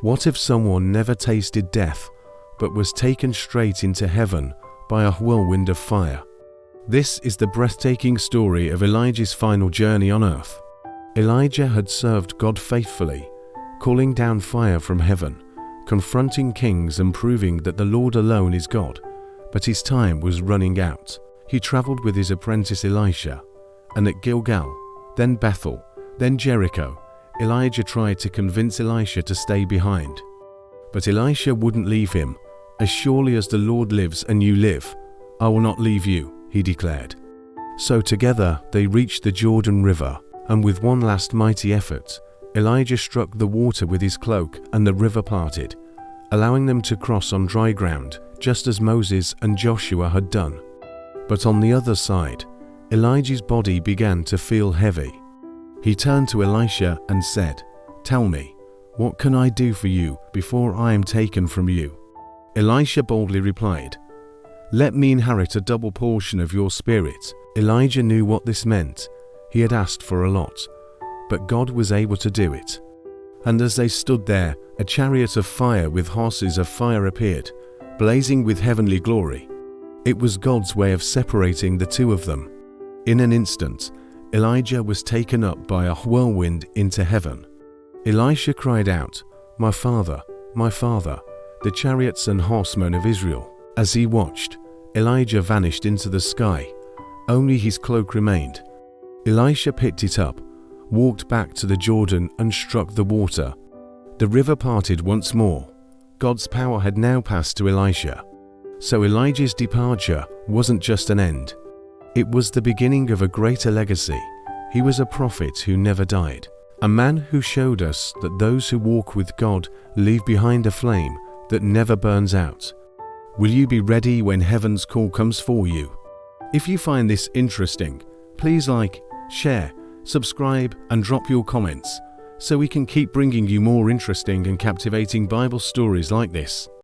What if someone never tasted death, but was taken straight into heaven by a whirlwind of fire? This is the breathtaking story of Elijah's final journey on earth. Elijah had served God faithfully, calling down fire from heaven, confronting kings and proving that the Lord alone is God. But his time was running out. He traveled with his apprentice Elisha, and at Gilgal, then Bethel, then Jericho, Elijah tried to convince Elisha to stay behind. But Elisha wouldn't leave him. "As surely as the Lord lives and you live, I will not leave you," he declared. So together they reached the Jordan River, and with one last mighty effort, Elijah struck the water with his cloak and the river parted, allowing them to cross on dry ground, just as Moses and Joshua had done. But on the other side, Elijah's body began to feel heavy. He turned to Elisha and said, "Tell me, what can I do for you before I am taken from you?" Elisha boldly replied, "Let me inherit a double portion of your spirit." Elijah knew what this meant. He had asked for a lot, but God was able to do it. And as they stood there, a chariot of fire with horses of fire appeared, blazing with heavenly glory. It was God's way of separating the two of them. In an instant, Elijah was taken up by a whirlwind into heaven. Elisha cried out, my father, the chariots and horsemen of Israel." As he watched, Elijah vanished into the sky. Only his cloak remained. Elisha picked it up, walked back to the Jordan and struck the water. The river parted once more. God's power had now passed to Elisha. So Elijah's departure wasn't just an end. It was the beginning of a greater legacy. He was a prophet who never died, a man who showed us that those who walk with God leave behind a flame that never burns out. Will you be ready when heaven's call comes for you? If you find this interesting, please like, share, subscribe and drop your comments so we can keep bringing you more interesting and captivating Bible stories like this.